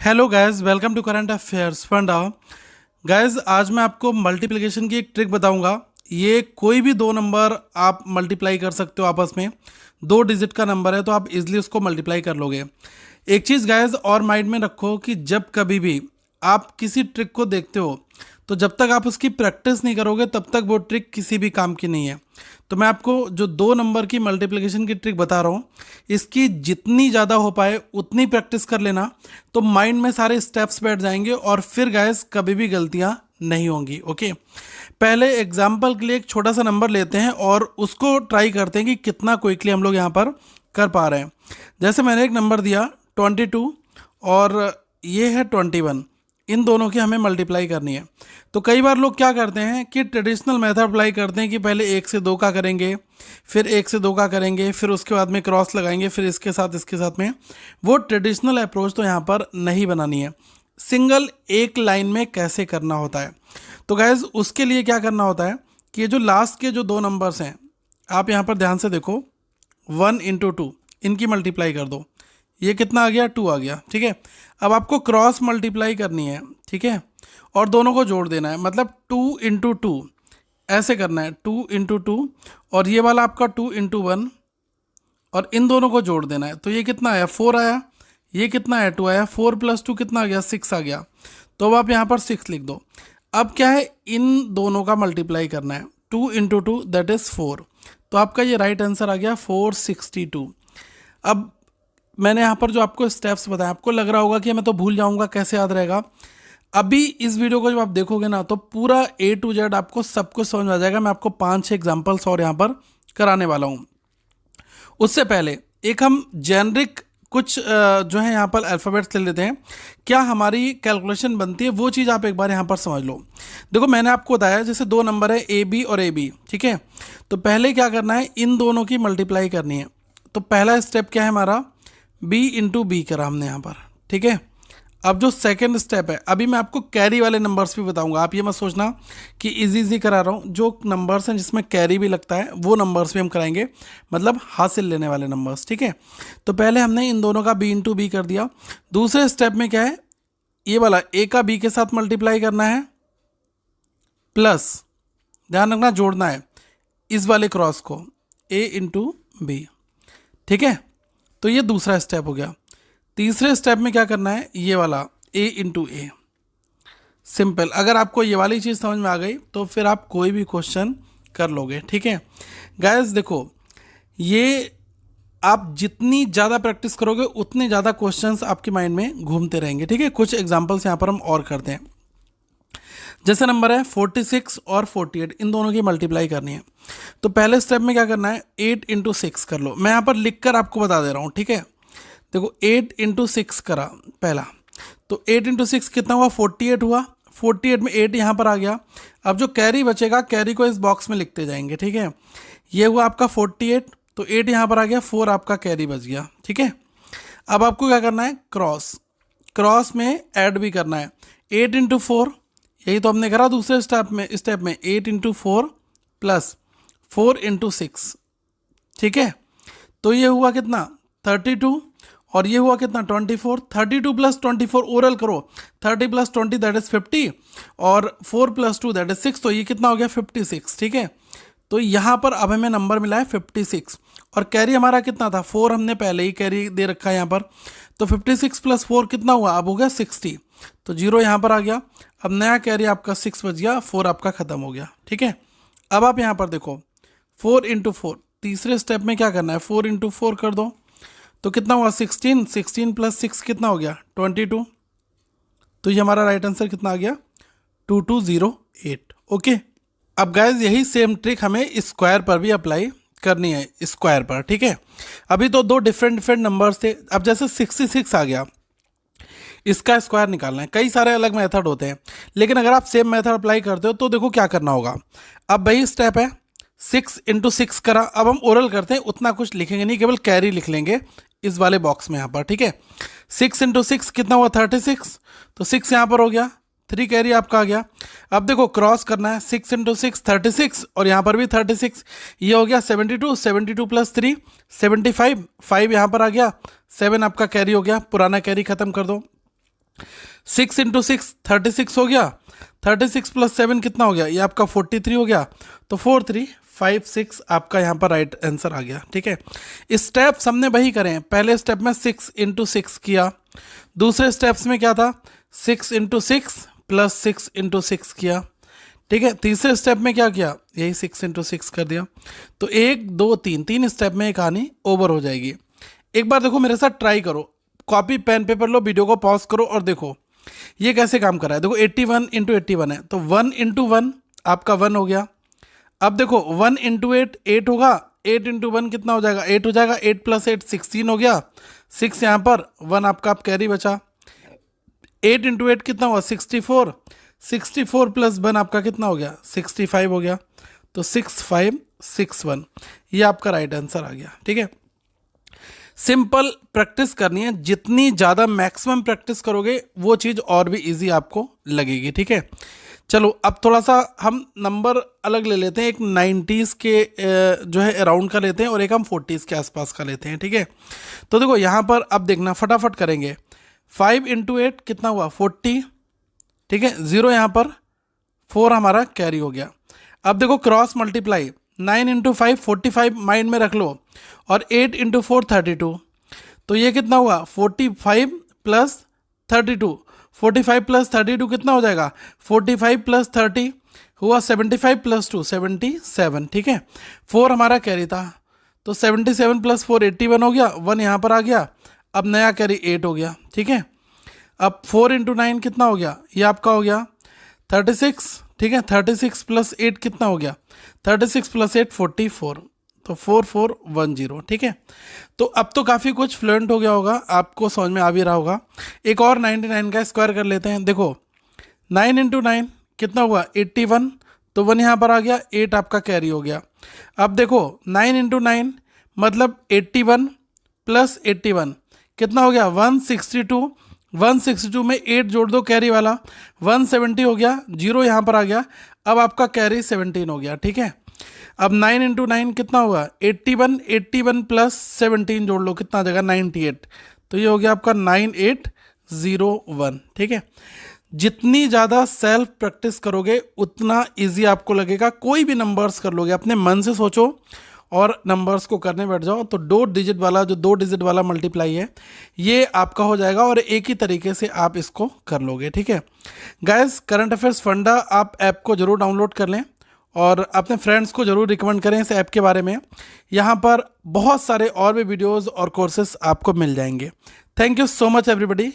Hello guys, welcome to current affairs Funda. Guys, आज मैं आपको मल्टीप्लिकेशन की एक ट्रिक बताऊंगा। ये कोई भी दो नंबर आप मल्टीप्लाई कर सकते हो आपस में। दो डिजिट का नंबर है तो आप इजीली उसको मल्टीप्लाई कर लोगे। एक चीज़ गाइस और माइंड में रखो कि जब कभी भी आप किसी ट्रिक को देखते हो तो जब तक आप उसकी प्रैक्टिस नहीं करोगे तब तक वो ट्रिक किसी भी काम की नहीं है। तो मैं आपको जो दो नंबर की मल्टीप्लिकेशन की ट्रिक बता रहा हूँ, इसकी जितनी ज़्यादा हो पाए उतनी प्रैक्टिस कर लेना, तो माइंड में सारे स्टेप्स बैठ जाएंगे और फिर गाइस कभी भी गलतियाँ नहीं होंगी। ओके, पहले एग्जाम्पल के लिए एक छोटा सा नंबर लेते हैं और उसको ट्राई करते हैं कि कितना क्विकली हम लोग यहाँ पर कर पा रहे हैं। जैसे मैंने एक नंबर दिया 22 और ये है 21, इन दोनों की हमें मल्टीप्लाई करनी है। तो कई बार लोग क्या करते हैं कि ट्रेडिशनल मेथड अप्लाई करते हैं कि पहले एक से दो का करेंगे, फिर एक से दो का करेंगे, फिर उसके बाद में क्रॉस लगाएंगे, फिर इसके साथ में। वो ट्रेडिशनल अप्रोच तो यहाँ पर नहीं बनानी है। सिंगल एक लाइन में कैसे करना होता है, तो गाइज उसके लिए क्या करना होता है कि ये जो लास्ट के जो दो नंबर्स हैं, आप यहाँ पर ध्यान से देखो, 1 × 2 इनकी मल्टीप्लाई कर दो। ये कितना आ गया? 2 आ गया। ठीक है, अब आपको क्रॉस मल्टीप्लाई करनी है। ठीक है, और दोनों को जोड़ देना है, मतलब 2 × 2 ऐसे करना है, 2 × 2, और ये वाला आपका 2 × 1, और इन दोनों को जोड़ देना है। तो ये कितना आया? 4 आया। ये कितना आया? 2 आया। 4 + 2 कितना आ गया? 6 आ गया। तो अब आप यहाँ पर 6 लिख दो। अब क्या है, इन दोनों का मल्टीप्लाई करना है। 2 × 2 दैट इज़ 4। तो आपका ये राइट आंसर आ गया 462। अब मैंने यहाँ पर जो आपको स्टेप्स बताया, आपको लग रहा होगा कि मैं तो भूल जाऊँगा, कैसे याद रहेगा। अभी इस वीडियो को जब आप देखोगे ना तो पूरा A to Z आपको सब कुछ समझ आ जाएगा। मैं आपको 5-6 एग्जाम्पल्स और यहाँ पर कराने वाला हूँ। उससे पहले एक हम जेनरिक कुछ जो है यहाँ पर अल्फ़ाबेट्स ले लेते हैं, क्या हमारी कैलकुलेशन बनती है वो चीज़ आप एक बार यहाँ पर समझ लो। देखो, मैंने आपको बताया जैसे दो नंबर है AB और AB। ठीक है, तो पहले क्या करना है, इन दोनों की मल्टीप्लाई करनी है। तो पहला स्टेप क्या है हमारा? B × B करा हमने यहाँ पर। ठीक है, अब जो सेकंड स्टेप है, अभी मैं आपको कैरी वाले नंबर्स भी बताऊंगा। आप ये मत सोचना कि इजी करा रहा हूँ, जो नंबर्स हैं जिसमें कैरी भी लगता है वो नंबर्स भी हम कराएंगे, मतलब हासिल लेने वाले नंबर्स। ठीक है, तो पहले हमने इन दोनों का B × B कर दिया। दूसरे स्टेप में क्या है, ये वाला A का B के साथ मल्टीप्लाई करना है, प्लस ध्यान रखना जोड़ना है इस वाले क्रॉस को, A × B। ठीक है, तो ये दूसरा स्टेप हो गया। तीसरे स्टेप में क्या करना है, ये वाला A × A। सिंपल, अगर आपको ये वाली चीज़ समझ में आ गई तो फिर आप कोई भी क्वेश्चन कर लोगे। ठीक है गाइस, देखो ये आप जितनी ज़्यादा प्रैक्टिस करोगे उतने ज़्यादा क्वेश्चंस आपके माइंड में घूमते रहेंगे। ठीक है, कुछ एग्जांपल्स यहाँ पर हम और करते हैं। जैसे नंबर है 46 और 48, इन दोनों की मल्टीप्लाई करनी है। तो पहले स्टेप में क्या करना है, 8 × 6 कर लो। मैं यहाँ पर लिख कर आपको बता दे रहा हूँ। ठीक है, देखो 8 × 6 करा पहला, तो 8 × 6 कितना हुआ? 48 हुआ। 48 में 8 यहाँ पर आ गया। अब जो कैरी बचेगा, कैरी को इस बॉक्स में लिखते जाएंगे। ठीक है, ये हुआ आपका 48, तो 8 यहाँ पर आ गया, 4 आपका कैरी बच गया। ठीक है, अब आपको क्या करना है, क्रॉस, क्रॉस में ऐड भी करना है। 8 × 4, यही तो हमने करा दूसरे स्टेप में। 8 × 4 प्लस 4 × 6। ठीक है, तो ये हुआ कितना? 32, और ये हुआ कितना? 24। 32 + 24 ओरल करो, 30 + 20 दैट इज 50, और 4 + 2 दैट इज 6। तो ये कितना हो गया? 56। ठीक है, तो यहाँ पर अब हमें नंबर मिला है 56, और कैरी हमारा कितना था? 4 हमने पहले ही कैरी दे रखा है यहाँ पर। तो 56 + 4 कितना हुआ? अब हो गया 60। तो 0 यहाँ पर आ गया। अब नया कैरी आपका 6 बच गया, 4 आपका खत्म हो गया। ठीक है, अब आप यहाँ पर देखो 4 × 4, तीसरे स्टेप में क्या करना है, 4 × 4 कर दो। तो कितना हुआ? 16। 16 + 6 कितना हो गया? 22। तो ये हमारा राइट आंसर कितना आ गया? 2208। ओके, अब गाइज यही सेम ट्रिक हमें स्क्वायर पर भी अप्लाई करनी है, स्क्वायर पर। ठीक है, अभी तो दो डिफरेंट नंबर्स थे। अब जैसे 66 आ गया, इसका स्क्वायर निकालना है। कई सारे अलग मेथड होते हैं, लेकिन अगर आप सेम मेथड अप्लाई करते हो तो देखो क्या करना होगा। अब वही स्टेप है, 6 × 6 करा। अब हम ओरल करते हैं, उतना कुछ लिखेंगे नहीं, केवल कैरी लिख लेंगे इस वाले बॉक्स में यहाँ पर। ठीक है, 6 × 6 कितना हुआ? 36। तो 6 यहाँ पर हो गया, 3 कैरी आपका आ गया। अब देखो क्रॉस करना है, 6 × 6 36, और यहाँ पर भी 36। ये हो गया 72। 72 + 3 75, 5 यहाँ पर आ गया, 7 आपका कैरी हो गया। पुराना कैरी खत्म कर दो। 6 इंटू 6 36 हो गया, 36 प्लस 7 कितना हो गया, ये आपका 43 हो गया। तो 4356 आपका यहाँ पर राइट आंसर आ गया। ठीक है, स्टेप्स हमने वही करें, पहले स्टेप में 6 इंटू 6 किया, दूसरे स्टेप्स में क्या था 6 इंटू 6 प्लस 6 इंटू 6 किया। ठीक है, तीसरे स्टेप में क्या किया, यही 6 इंटू 6 कर दिया। तो 1 2 3 तीन स्टेप में ये कहानी ओवर हो जाएगी। एक बार देखो मेरे साथ ट्राई करो, कॉपी पेन पेपर लो, वीडियो को पॉज करो और देखो ये कैसे काम कर रहा है। देखो 81 इंटू 81 है, तो 1 इंटू 1 आपका 1 हो गया। अब देखो 1 इंटू 8 8 होगा, 8 इंटू 1 कितना हो जाएगा, 8 हो जाएगा, 8 प्लस 8 16 हो गया, 6 यहाँ पर 1 आपका आप कैरी बचा। 8 इंटू 8 कितना हुआ 64, 64 प्लस 1 आपका कितना हो गया 65 हो गया। तो 6561 ये आपका राइट आंसर आ गया। ठीक है, सिंपल प्रैक्टिस करनी है, जितनी ज़्यादा मैक्सिमम प्रैक्टिस करोगे वो चीज़ और भी इजी आपको लगेगी। ठीक है, चलो अब थोड़ा सा हम नंबर अलग ले लेते हैं, एक 90s के जो है अराउंड का लेते हैं और एक हम 40s के आसपास का लेते हैं। ठीक है, तो देखो यहाँ पर अब देखना फटाफट करेंगे, 5 इंटू 8 कितना हुआ 40। ठीक है, 0 यहाँ पर 4 हमारा कैरी हो गया। अब देखो क्रॉस मल्टीप्लाई, 9 इंटू 5 45 माइंड में रख लो, और 8 इंटू 4 32। तो ये कितना हुआ 45 प्लस 32, 45 प्लस 32 कितना हो जाएगा 45 प्लस 30 हुआ 75 प्लस 2 77। ठीक है, 4 हमारा कैरी था, तो 77 प्लस 4 81 हो गया, 1 यहाँ पर आ गया, अब नया कैरी 8 हो गया। ठीक है, अब 4 इंटू 9 कितना हो गया, ये आपका हो गया 36। ठीक है, 36 प्लस 8 कितना हो गया 36 प्लस 8 44, तो 4410। ठीक है, तो अब तो काफ़ी कुछ फ्लुएंट हो गया होगा, आपको समझ में आ भी रहा होगा। एक और 99 का स्क्वायर कर लेते हैं। देखो 9 इंटू 9 कितना हुआ 81, तो 1 यहाँ पर आ गया, 8 आपका कैरी हो गया। अब देखो 9 इंटू 9 मतलब 81 प्लस 81 कितना हो गया 162, 162 में 8 जोड़ दो कैरी वाला, 170 हो गया, 0 यहाँ पर आ गया, अब आपका कैरी 17 हो गया। ठीक है, अब 9 इंटू 9 कितना हुआ 81, 81 प्लस 17 जोड़ लो कितना आ जाएगा 98, तो ये हो गया आपका 9801। ठीक है, जितनी ज़्यादा सेल्फ प्रैक्टिस करोगे उतना इजी आपको लगेगा, कोई भी नंबर्स कर लोगे, अपने मन से सोचो और नंबर्स को करने बैठ जाओ, तो 2 डिजिट वाला मल्टीप्लाई है ये आपका हो जाएगा और एक ही तरीके से आप इसको कर लोगे। ठीक है गाइस, करंट अफेयर्स फंडा आप ऐप को ज़रूर डाउनलोड कर लें और अपने फ्रेंड्स को ज़रूर रिकमेंड करें इस ऐप के बारे में। यहाँ पर बहुत सारे और भी वीडियोज़ और कोर्सेस आपको मिल जाएंगे। Thank you so much everybody.